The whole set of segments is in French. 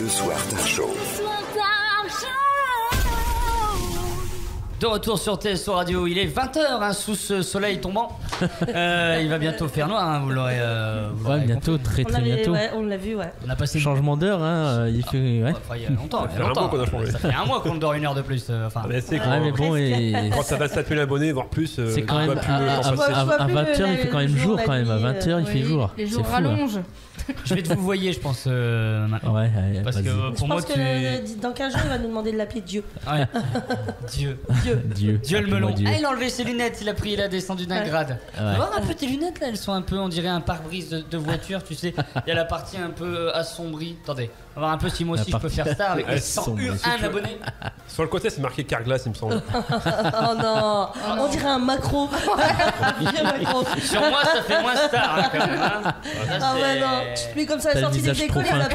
Le Soir Tar Show. De retour sur TSO Radio, il est 20h hein, sous ce soleil tombant. Il va bientôt faire noir, hein, vous l'aurez. Ouais, bientôt, très bientôt. Ouais, on l'a vu, ouais. On a passé changement d'heure, hein, il fait. Ouais. Enfin, il y a longtemps. Ça fait un mois qu'on a changé. Ça fait un mois qu'on dort une heure de plus. Enfin, Mais c'est Ouais, mais bon, et... quand ça va 7000 abonnés, voire plus, c'est quand même. À 20h, il fait quand même jour, quand même. À 20h, il fait jour. Les jours rallongent. Je vais te vous voyer, je pense. Maintenant. Ouais, Parce que Je pour moi, pense que dans 15 jours, il va nous demander de l'appeler Dieu. Ouais. Dieu Dieu le melon. Dieu. Ah, il a enlevé ses lunettes, il a descendu d'un grade. Ouais. Va voir un peu tes lunettes là, elles sont un peu, on dirait un pare-brise de voiture, tu sais. Il y a la partie un peu assombrie. Attendez, on va voir un peu si moi aussi je peux faire ça avec les 101 abonnés. Sur le côté, c'est marqué Carglass, il me semble. Oh non, on dirait un macro. Vieux macro. Sur moi, ça fait moins star hein, quand même. Hein. Ça, Ah ouais, non, tu te mets comme ça à la T'as le sortie des visage écoles, profond,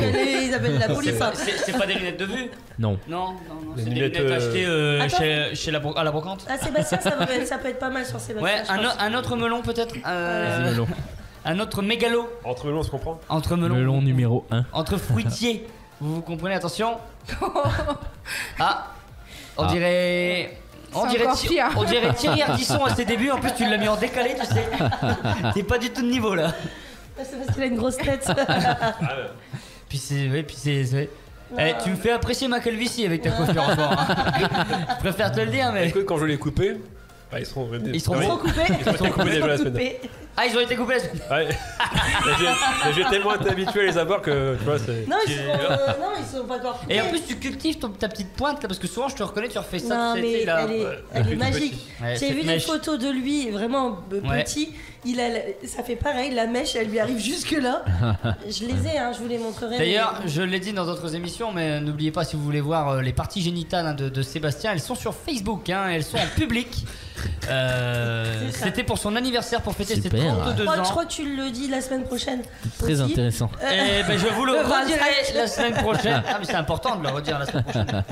ils appellent la police. hein. C'est pas des lunettes de vue? Non. Non, Les c'est des lunettes, lunettes achetées Attends. chez à la brocante. Ah, Sébastien, ça peut être pas mal sur Sébastien. Ouais, je pense. un autre melon peut-être. Vas-y, melon. Un autre mégalo Entre melons, on se comprend. entre melon. Melon numéro 1. Entre fruitiers. Vous comprenez, attention. Ah, on dirait. C'est encore pire. On dirait Thierry Ardisson à ses débuts. En plus, tu l'as mis en décalé, tu sais. T'es pas du tout de niveau là. C'est parce qu'il a une grosse tête. Puis c'est. Ouais, puis c'est. Eh, tu me fais apprécier ma calvitie avec ta coiffure en soir. Je préfère te le dire, mais. Écoute, quand je l'ai coupé, bah, ils seront Ils seront Ils sont coupés. Ils sont coupés déjà la semaine. Coupés. Ah, ils ont été coupés. Ouais. Mais j'ai tellement été habitué à les avoir que tu vois, c'est. Non, ils sont pas encore coupés. Et en plus, tu cultives ta petite pointe là, parce que souvent je te reconnais, tu refais ça. Non, tu sais, mais là. elle est tout magique. petit. Ouais, J'ai cette vu des mèche. photos de lui vraiment Ouais. petit. Ça fait pareil, la mèche, elle lui arrive jusque là. Je les ai, hein, je vous les montrerai. D'ailleurs, mais- je l'ai dit dans d'autres émissions, mais n'oubliez pas si vous voulez voir les parties génitales hein, de Sébastien, elles sont sur Facebook, hein, elles sont en public. C'était pour son anniversaire, pour fêter ses Super. 32 je ans. crois que tu le dis la semaine prochaine. Très aussi. intéressant. Et ben je vous le Le redirai 25. la semaine prochaine. Ah mais c'est important de le redire la semaine prochaine.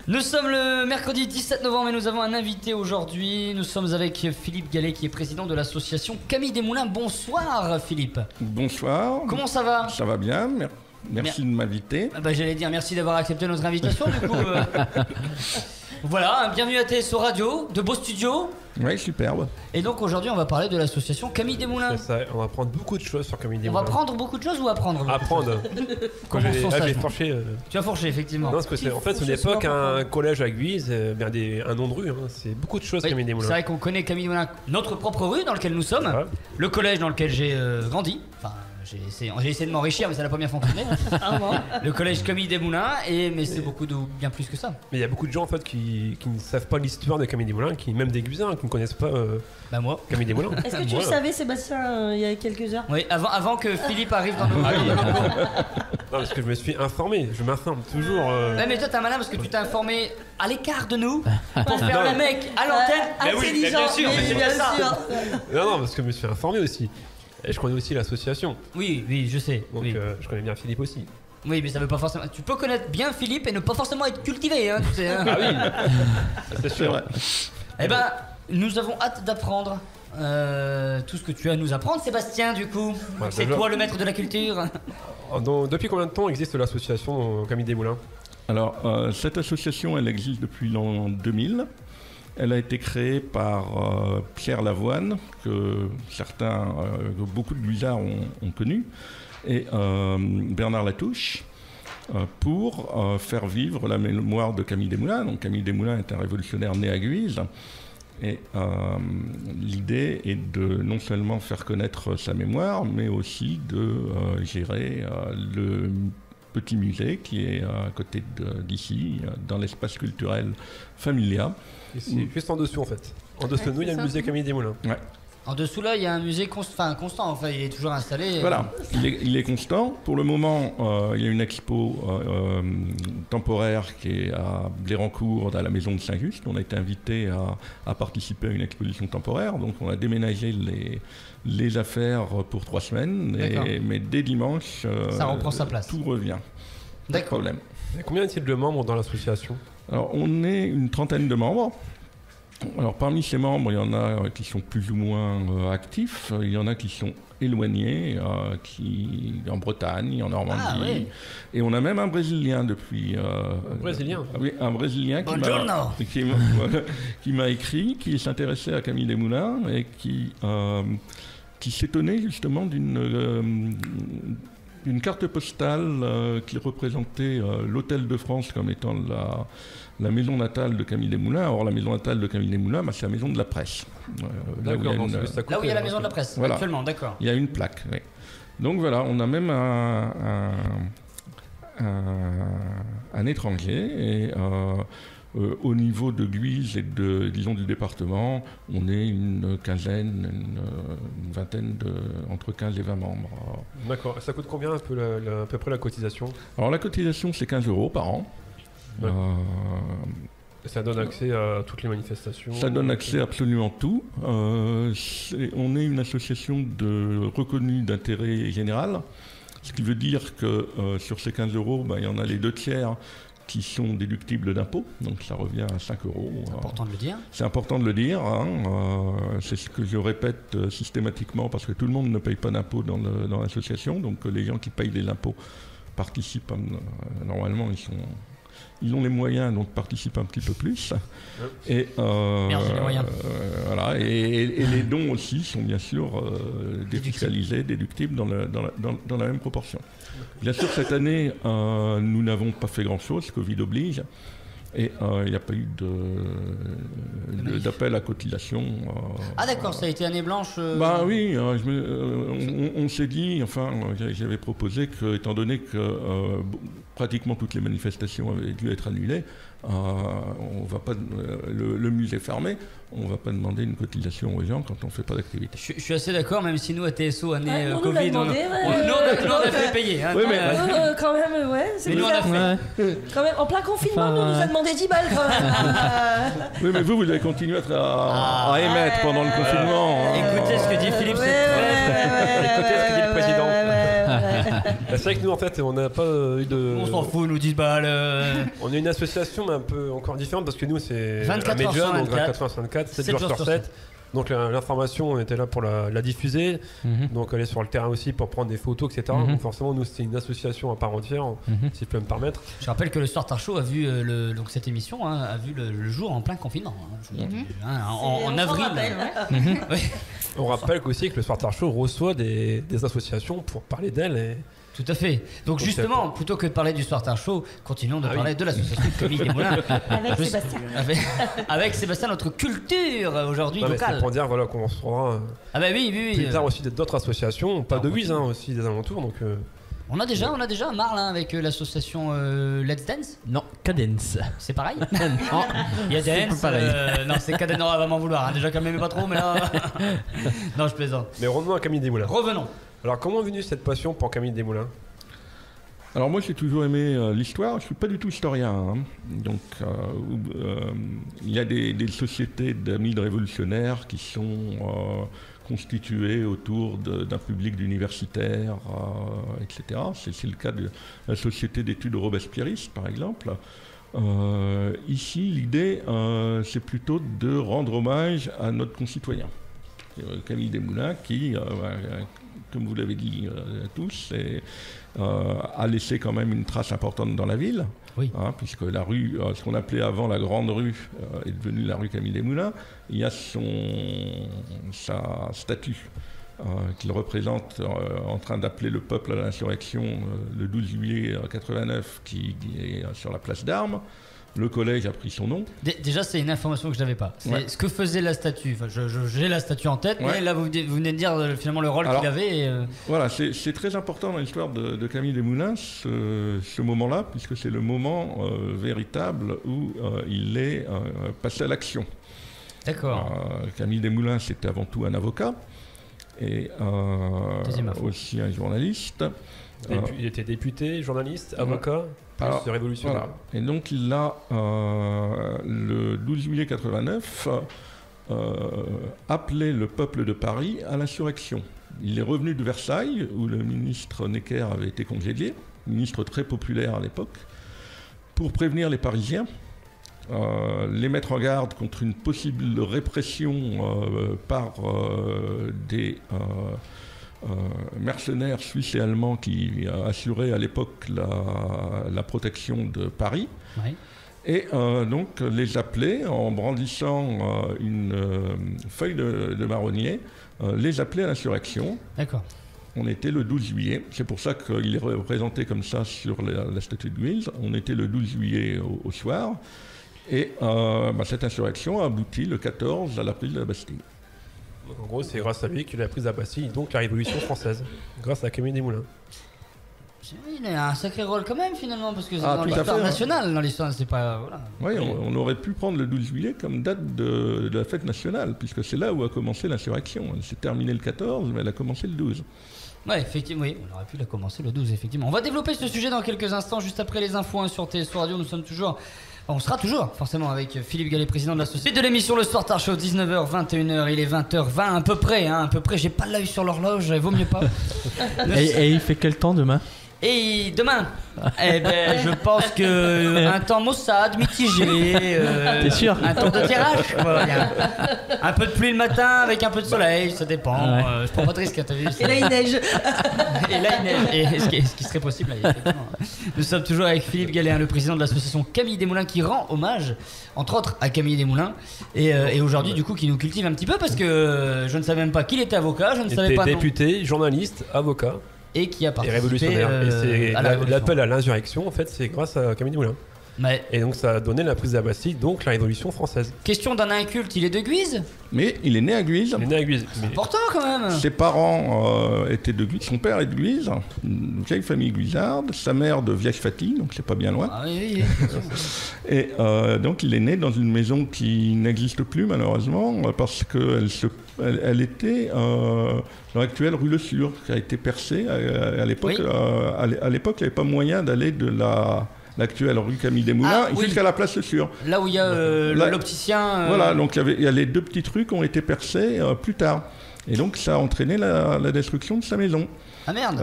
Nous sommes le mercredi 17 novembre et nous avons un invité aujourd'hui. Nous sommes avec Philippe Gallet qui est président de l'association Camille Desmoulins. Bonsoir Philippe. Bonsoir. Comment ça va? Ça va bien, merci de m'inviter. Ah bah, j'allais dire merci d'avoir accepté notre invitation du coup. Voilà, bienvenue à TSO Radio, de beaux studios. Oui, superbe. Et donc aujourd'hui on va parler de l'association Camille Desmoulins. C'est ça, on va apprendre beaucoup de choses sur Camille On Desmoulins. va prendre beaucoup de choses ou apprendre beaucoup de Apprendre. Quand j'ai Commençons sagement. fourché. Tu as fourché effectivement. Non, parce que c'est en fait, c'est une fourches époque, souvent un pour collège à Guise, un nom de rue, hein, c'est beaucoup de choses Oui, Camille c'est Desmoulins. vrai qu'on connaît Camille Desmoulins, notre propre rue dans laquelle nous sommes, Ouais. le collège dans lequel j'ai grandi. Enfin, j'ai essayé de m'enrichir, mais ça n'a pas bien fonctionné. Le collège Camille Desmoulins, mais c'est beaucoup bien plus que ça. Mais il y a beaucoup de gens en fait qui ne savent pas l'histoire de Camille Desmoulins, qui même des Guisins, qui ne connaissent pas Bah moi. Camille Desmoulins. Est-ce que tu le Voilà. savais, Sébastien, il y a quelques heures? Oui, avant que Philippe arrive dans nos. Non, parce que je me suis informé, je m'informe toujours. Ouais, mais toi t'es un malin parce que tu t'es informé à l'écart de nous pour faire le mec à l'antenne. Mais oui, mais Intelligent, bien sûr, mais c'est bien pour ça. sûr. Non, parce que je me suis informé aussi. Et je connais aussi l'association, Oui, je sais. donc Oui. je connais bien Philippe aussi. Oui, mais ça veut pas forcément. Tu peux connaître bien Philippe et ne pas forcément être cultivé, hein, tu sais. Hein. Ah oui, c'est C'est sûr. vrai. Eh ben, nous avons hâte d'apprendre tout ce que tu as à nous apprendre, Sébastien, du coup. Ouais, C'est déjà. toi le maître de la culture. Depuis combien de temps existe l'association Camille Desmoulins? Alors, cette association, elle existe depuis l'an 2000. Elle a été créée par Pierre Lavoine, que beaucoup de Guisards ont connu, et Bernard Latouche, pour faire vivre la mémoire de Camille Desmoulins. Donc Camille Desmoulins est un révolutionnaire né à Guise. Et l'idée est de non seulement faire connaître sa mémoire, mais aussi de gérer le petit musée qui est à côté d'ici, dans l'espace culturel Familia. Ici, juste en dessous en fait. En dessous de nous, il y a le musée Camille Desmoulins. Ouais. En dessous là, il y a un musée constant, enfin, il est toujours installé. Voilà, il est constant. Pour le moment, il y a une expo temporaire qui est à Blérancourt, à la maison de Saint-Just. On a été invité à participer à une exposition temporaire. Donc on a déménagé les affaires pour 3 semaines. Mais dès dimanche, Ça reprend sa place. Tout revient. Pas de D'accord. problème. Et combien y a-t-il de membres dans l'association? Alors on est une 30aine de membres. Alors parmi ces membres, il y en a qui sont plus ou moins actifs, il y en a qui sont éloignés, en Bretagne, en Normandie, et on a même un Brésilien depuis... Brésilien Oui, un Brésilien qui m'a écrit, qui s'intéressait à Camille Desmoulins et qui s'étonnait justement d'une carte postale qui représentait l'Hôtel de France comme étant la maison natale de Camille Desmoulins. Or, la maison natale de Camille Desmoulins, c'est la maison de la presse. Là où il y a la maison de la presse, voilà. Actuellement, d'accord. Il y a une plaque, oui. Donc voilà, on a même un étranger, et au niveau de Guise et disons du département, on est une quinzaine, une vingtaine, entre 15 et 20 membres. D'accord. Ça coûte combien à peu près la cotisation ? Alors la cotisation, c'est 15 € par an. Ouais. Ça donne accès à toutes les manifestations. Ça donne accès à absolument tout. On est une association reconnue d'intérêt général, ce qui veut dire que sur ces 15 €, il y en a les 2/3 qui sont déductibles d'impôts, donc ça revient à 5 €. C'est important de le dire. C'est important de le dire. C'est ce que je répète systématiquement, parce que tout le monde ne paye pas d'impôts dans l'association, donc les gens qui payent des impôts participent. Normalement, ils ont les moyens, donc participent un petit peu plus. Et, les moyens. Voilà, et les dons aussi sont bien sûr défiscalisés, déductibles dans la même proportion. Bien sûr, cette année, nous n'avons pas fait grand-chose, Covid oblige, et il n'y a pas eu d'appel à cotisation. Ah d'accord, ça a été année blanche. Oui, on s'est dit, j'avais proposé que, étant donné que pratiquement toutes les manifestations avaient dû être annulées, on va pas, le musée fermé, on ne va pas demander une cotisation aux gens quand on ne fait pas d'activité. Je suis assez d'accord, même si nous à TSO, année Covid, nous on a fait payer. Hein, oui, mais quand même, c'est mais nous on a fait. Quand même, en plein confinement, nous a demandé 10 balles quand même. Oui, mais vous avez continué à émettre pendant le confinement. Écoutez ce que dit Philippe, écoutez ce que dit le président. C'est vrai que nous, en fait, on n'a pas eu de... On s'en fout, nous 10 balles. On est une association un peu encore différente, parce que nous, c'est 24 un média, donc 24 7 jours sur 7. Donc l'information, on était là pour la diffuser, donc aller sur le terrain aussi pour prendre des photos, etc. Donc forcément, nous, c'est une association à part entière, si je peux me permettre. Je rappelle que le Soir Tard Show a vu donc cette émission a vu le jour en plein confinement, en avril. On rappelle aussi que le Soir Tard Show reçoit des associations pour parler d'elles. Tout à fait. Donc justement, plutôt que de parler du Soir Tard Show, continuons de parler de l'association de Camille Desmoulins. Avec Sébastien. Avec Sébastien, notre culture aujourd'hui locale. C'est pour dire qu'on se retrouvera plus tard aussi d'autres associations, pas de Wiz, aussi des alentours. Donc, on a déjà un Marle avec l'association Let's Dance. Non, Cadence. C'est pareil. Il y a Dance. Non, c'est Cadence. Non, elle va m'en vouloir. Déjà, quand même pas trop, mais là. Non, je plaisante. Mais revenons à Camille Desmoulins. Revenons. Alors, comment est venue cette passion pour Camille Desmoulins ? Alors moi j'ai toujours aimé l'histoire, je ne suis pas du tout historien, donc il y a des sociétés d'amis de révolutionnaires qui sont constituées autour d'un public d'universitaires, etc. C'est le cas de la société d'études robespierristes par exemple. Ici l'idée c'est plutôt de rendre hommage à notre concitoyen, Camille Desmoulins qui, comme vous l'avez dit tous, a laissé quand même une trace importante dans la ville, puisque la rue, ce qu'on appelait avant la Grande Rue, est devenue la rue Camille Desmoulins. Il y a sa statue qu'il représente en train d'appeler le peuple à l'insurrection le 12 juillet 89, qui est sur la place d'Armes. Le collège a pris son nom. Déjà, c'est une information que je n'avais pas. C'est ce que faisait la statue. Enfin, j'ai la statue en tête, mais là, vous venez de dire finalement le rôle qu'il avait. Voilà, c'est très important dans l'histoire de Camille Desmoulins, ce moment-là, puisque c'est le moment véritable où il est passé à l'action. D'accord. Camille Desmoulins, c'était avant tout un avocat et aussi un journaliste. Il était député, journaliste, avocat. Révolutionnaire. Voilà. Et donc il a, le 12 juillet 89, appelé le peuple de Paris à l'insurrection. Il est revenu de Versailles, où le ministre Necker avait été congédié, ministre très populaire à l'époque, pour prévenir les Parisiens les mettre en garde contre une possible répression par des mercenaires suisses et allemands qui assuraient à l'époque la protection de Paris. Oui. Et donc les appeler en brandissant une feuille de marronnier, les appeler à l'insurrection. D'accord. On était le 12 juillet, c'est pour ça qu'il est représenté comme ça sur la statue de Guise. On était le 12 juillet au soir, et cette insurrection a abouti le 14 à la prise de la Bastille. Donc, en gros, c'est grâce à lui qu'il a pris la Bastille, donc la Révolution française, grâce à Camille Desmoulins. Il a un sacré rôle quand même finalement, parce que c'est dans tout à l'histoire fait, nationale, dans l'histoire, c'est pas... Voilà. Oui, on aurait pu prendre le 12 juillet comme date de la fête nationale, puisque c'est là où a commencé l'insurrection. Elle s'est terminée le 14, mais elle a commencé le 12. Ouais, effectivement, oui, on aurait pu la commencer le 12, effectivement. On va développer ce sujet dans quelques instants, juste après les infos sur TSO Radio. Nous sommes toujours... On sera toujours, forcément, avec Philippe Gallet, président de l'association. Suite de l'émission Le Soir Tard Show, 19h, 21h, il est 20h20, à peu près, j'ai pas l'œil sur l'horloge, il vaut mieux pas. Et il fait quel temps demain ? Et demain, je pense que un temps maussade, mitigé, t'es sûr un temps de tirage, quoi. Un peu de pluie le matin avec un peu de soleil, ça dépend. Ouais. Je prends pas de risque, t'as vu. Et là, il neige. Et là, il neige. Et ce qui serait possible, là, effectivement. Nous sommes toujours avec Philippe Gallet, le président de l'association Camille Desmoulins, qui rend hommage, entre autres, à Camille Desmoulins. Et aujourd'hui, du coup, qui nous cultive un petit peu, parce que je ne savais même pas qu'il était avocat, je ne savais pas. Député, journaliste, avocat. Et qui a participé révolutionnaire. Et c'est à la révolution. l'appel à l'insurrection, en fait, c'est grâce à Camille Desmoulins. Ouais. Et donc ça a donné la prise de la Bastille, donc la Révolution française. Question d'un inculte, il est de Guise ? Mais il est né à Guise. Il est né à Guise. C'est important quand même. Ses parents étaient de Guise. Son père est de Guise, une vieille famille guisarde. Sa mère de Viège-Faty, donc c'est pas bien loin. Ah oui. Et donc il est né dans une maison qui n'existe plus malheureusement, parce qu'elle était dans l'actuelle rue Le Sur, qui a été percée à l'époque. Oui. À l'époque, il n'y avait pas moyen d'aller de l'actuelle rue Camille Desmoulins jusqu'à la place Le Sur. Là où il y a l'opticien. Voilà, donc il y a les deux petites rues qui ont été percées plus tard. Et donc ça a entraîné la destruction de sa maison. Ah merde.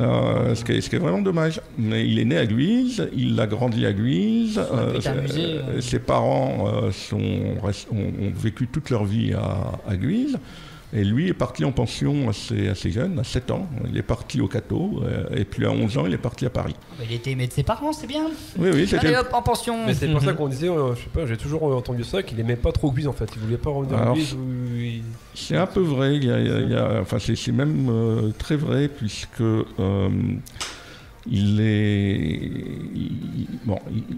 Ce qui est vraiment dommage. Mais il est né à Guise, il a grandi à Guise. Ses parents ont vécu toute leur vie à Guise. Et lui est parti en pension assez jeune, à 7 ans. Il est parti au Cateau, et puis à 11 ans, il est parti à Paris. Il était aimé de ses parents, c'est bien. Oui, c'était... Allez hop, en pension. Mais c'est pour ça qu'on disait, je sais pas, j'ai toujours entendu ça, qu'il aimait pas trop Guise en fait. Il voulait pas revenir à Guise. C'est un peu vrai, enfin, c'est même très vrai, puisque...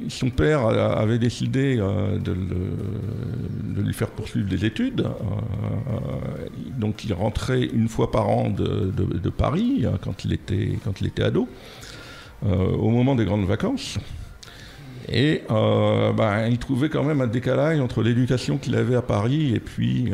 son père avait décidé de lui faire poursuivre des études. Donc il rentrait une fois par an de Paris, quand il était ado, au moment des grandes vacances. Et il trouvait quand même un décalage entre l'éducation qu'il avait à Paris et puis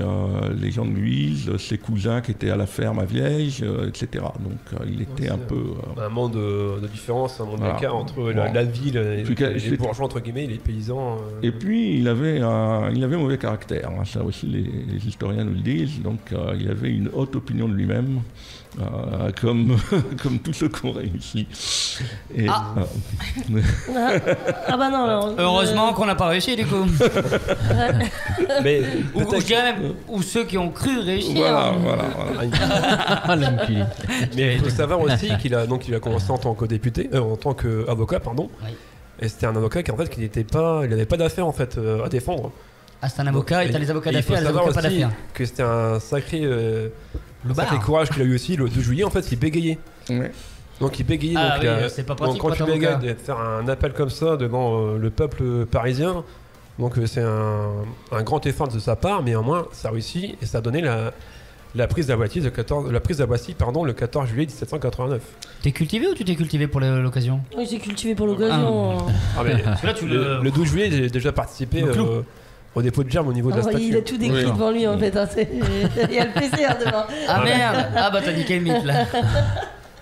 les gens de Guise, ses cousins qui étaient à la ferme à Viège, etc. Donc il était un peu... un monde de différence, un monde d'écart entre la ville et les bourgeois, entre guillemets, et les paysans. Et puis il avait mauvais caractère, hein, ça aussi les historiens nous le disent, donc il avait une haute opinion de lui-même. Comme tous ceux qui ont réussi. Et, non. Heureusement qu'on n'a pas réussi du coup. Mais ou ceux qui ont cru réussir. Voilà. Mais il faut savoir aussi qu'il a commencé en tant que député, en tant qu'avocat, pardon. Oui. Et c'était un avocat qui n'avait pas d'affaires en fait à défendre. Ah, c'est un avocat, et t'as les avocats d'affaires, les avocats pas d'affaires. Que c'était un sacré courage qu'il a eu aussi le 2 juillet, en fait, il bégayait. Ouais. Donc il bégayait. C'est pas pratique. Donc quand tu bégayes, de faire un appel comme ça devant le peuple parisien, donc c'est un grand effort de sa part, mais au moins ça réussit et ça a donné la prise de la Bastille, le 14 juillet 1789. T'es cultivé ou tu t'es cultivé pour l'occasion ? Oui, j'ai cultivé pour l'occasion. Le 12 juillet, j'ai déjà participé au dépôt de germe au niveau de la statue. Il a tout décrit devant lui en fait. Il y a le PCR devant. Ah merde. Ah bah t'as niqué le mythe là.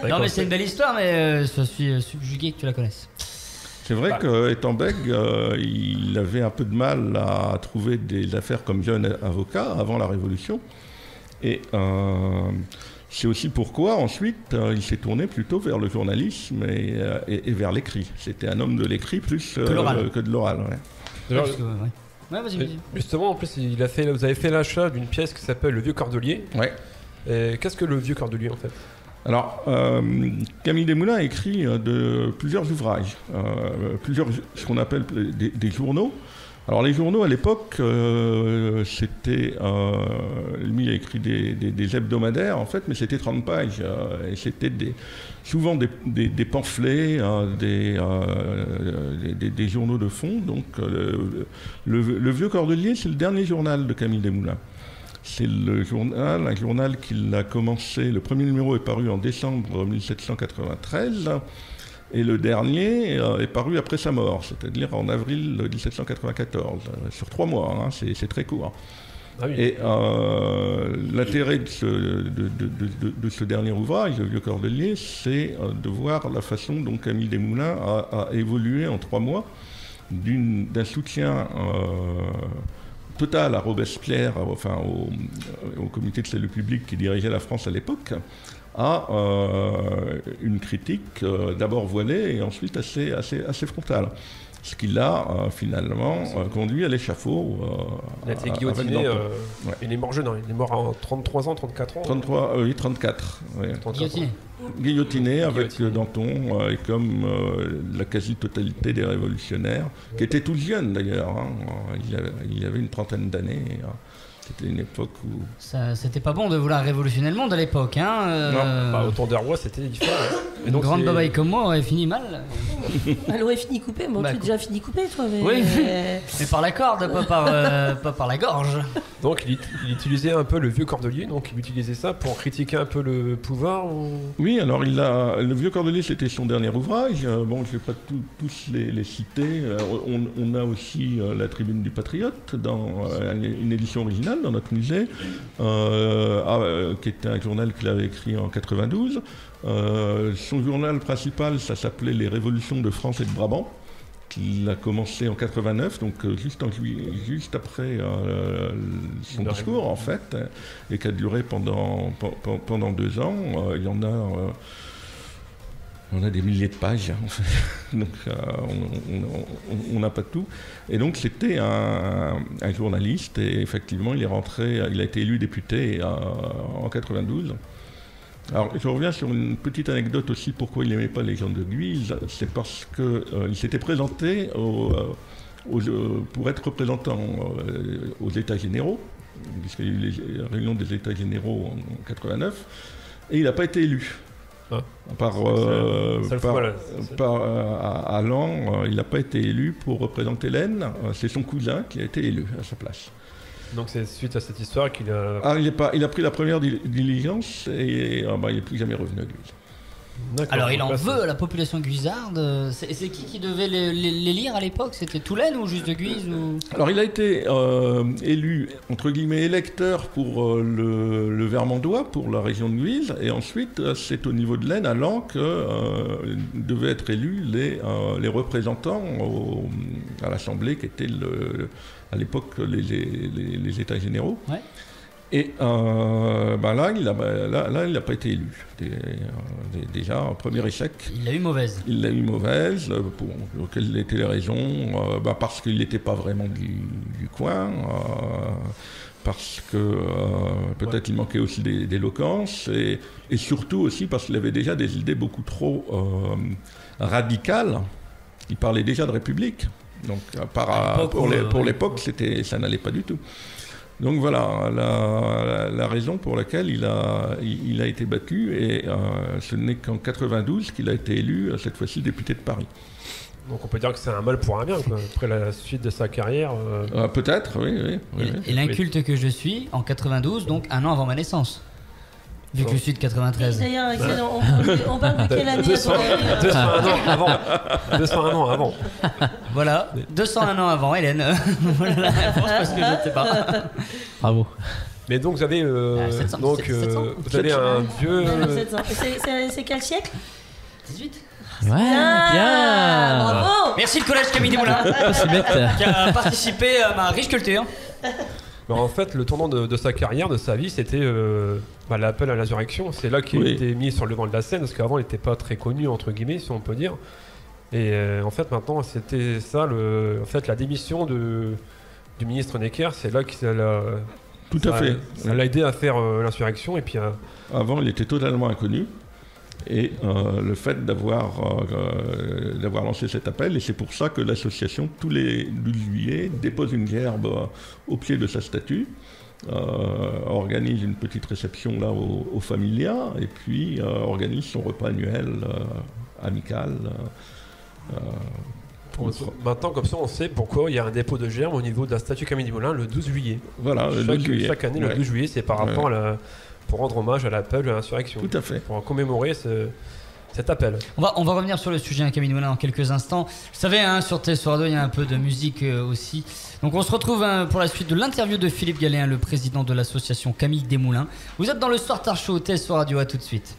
Non mais c'est une belle histoire, mais je suis subjugué que tu la connaisses. C'est vrai qu'étant bègue, il avait un peu de mal à trouver des affaires comme jeune avocat avant la Révolution. Et c'est aussi pourquoi ensuite il s'est tourné plutôt vers le journalisme et vers l'écrit. C'était un homme de l'écrit plus que de l'oral. Ouais. Ouais, vas-y. Justement, en plus, vous avez fait l'achat d'une pièce qui s'appelle Le Vieux Cordelier. Ouais. Qu'est-ce que Le Vieux Cordelier, en fait? Alors, Camille Desmoulins a écrit plusieurs ouvrages, ce qu'on appelle des journaux. Alors, les journaux, à l'époque, c'était... lui a écrit des hebdomadaires, en fait, mais c'était 30 pages. Et c'était souvent des pamphlets, des journaux de fond. Donc, le Vieux Cordelier, c'est le dernier journal de Camille Desmoulins. C'est un journal qu'il a commencé. Le premier numéro est paru en décembre 1793 et le dernier est paru après sa mort, c'est-à-dire en avril 1794, sur 3 mois, hein, c'est très court. Ah oui. Et l'intérêt de ce dernier ouvrage, Le Vieux Cordelier, c'est de voir la façon dont Camille Desmoulins a évolué en 3 mois d'un soutien total à Robespierre, enfin au comité de salut public qui dirigeait la France à l'époque, à une critique d'abord voilée et ensuite assez frontale. Ce qui l'a finalement conduit à l'échafaud. Il a été guillotiné, il est mort jeune, il est mort à 33 ans, 34 ans. 34. Oui. Guillotiné avec Danton et comme la quasi-totalité des révolutionnaires, qui étaient tous jeunes d'ailleurs. Hein. Il y avait une trentaine d'années. C'était une époque où... C'était pas bon de vouloir révolutionner le monde à l'époque. Hein, non, autour des rois, c'était différent. Une donc grande babaille comme moi aurait fini mal. Elle aurait fini coupée. Bon, tu as déjà fini coupée, toi. Mais... Oui, mais par la corde, pas par la gorge. Donc, il utilisait un peu le Vieux Cordelier. Donc, il utilisait ça pour critiquer un peu le pouvoir ou... Oui, alors le Vieux Cordelier, c'était son dernier ouvrage. Bon, je ne vais pas tous les citer. On a aussi La Tribune du Patriote dans une édition originale dans notre musée, qui était un journal qu'il avait écrit en 92. Son journal principal, ça s'appelait Les Révolutions de France et de Brabant, qu'il a commencé en 89, donc juste après son discours en fait, et qui a duré pendant 2 ans. Il y en a... On a des milliers de pages, en fait. Donc on n'a pas tout. Et donc c'était un journaliste, et effectivement il a été élu député en 92. Alors je reviens sur une petite anecdote aussi, pourquoi il n'aimait pas les gens de Guise, c'est parce qu'il s'était présenté pour être représentant aux États généraux, puisqu'il y a eu les réunions des États généraux en 89, et il n'a pas été élu. À Lan, il n'a pas été élu pour représenter l'Aisne, c'est son cousin qui a été élu à sa place. Donc c'est suite à cette histoire qu'il a... il a pris la première diligence et il n'est plus jamais revenu à Guise. Alors il en veut à la population guisarde. C'est qui devait les lire à l'époque? C'était Toulaine ou juste de Guise ou... Alors il a été élu, entre guillemets, électeur pour le Vermandois, pour la région de Guise, et ensuite c'est au niveau de l'Aisne, à Lan, que devaient être élus les représentants à l'Assemblée, qui étaient à l'époque les États généraux. Ouais. Et là, il n'a pas été élu. Déjà, premier échec. Il l'a eu mauvaise. Il l'a eu mauvaise. Pour quelles étaient les raisons? Parce qu'il n'était pas vraiment du coin. Parce que peut-être il manquait aussi d'éloquence. Et surtout aussi parce qu'il avait déjà des idées beaucoup trop radicales. Il parlait déjà de République. Donc, pour l'époque, ça n'allait pas du tout. Donc voilà la raison pour laquelle il a été battu, et ce n'est qu'en 92 qu'il a été élu, cette fois-ci député de Paris. Donc on peut dire que c'est un mal pour un bien, quoi. Après la suite de sa carrière. Peut-être, oui. Et l'inculte que je suis, en 92, donc 1 an avant ma naissance. Vu que je suis de 93. D'ailleurs, on parle de quelle année? 201 ans avant. Voilà, 201 ans avant, Hélène. Voilà la réponse, parce que je ne sais pas. Bravo. Mais donc vous avez, 700, vous avez un vieux... C'est quel siècle? 18. Ouais, bien. Bravo. Merci le collège Camille Desmoulins, qui a participé à ma riche culture. En fait, le tournant de sa carrière, de sa vie, c'était l'appel à l'insurrection. C'est là qu'il a été mis sur le devant de la scène, parce qu'avant, il n'était pas très connu, entre guillemets, si on peut dire. Et en fait, maintenant, c'était ça, la démission du ministre Necker, c'est là qu'il a... Tout à fait. Ça l'a aidé à faire l'insurrection et puis Avant, il était totalement inconnu. Et le fait d'avoir lancé cet appel, et c'est pour ça que l'association, tous les 12 juillet, dépose une gerbe au pied de sa statue, organise une petite réception là au Familia, et puis organise son repas annuel amical. Maintenant, comme ça, on sait pourquoi il y a un dépôt de germes au niveau de la statue Camille Desmoulins le 12 juillet. Voilà, le 12 juillet. Chaque année, le 12 juillet, c'est par rapport pour rendre hommage à l'appel à l'insurrection. Tout à fait. Pour commémorer cet appel. On va revenir sur le sujet Camille Desmoulins en quelques instants. Vous savez, sur TSO Radio, il y a un peu de musique aussi. Donc on se retrouve pour la suite de l'interview de Philippe Gallet, le président de l'association Camille Desmoulins. Vous êtes dans le Soir Tard Show TSO Radio, à tout de suite.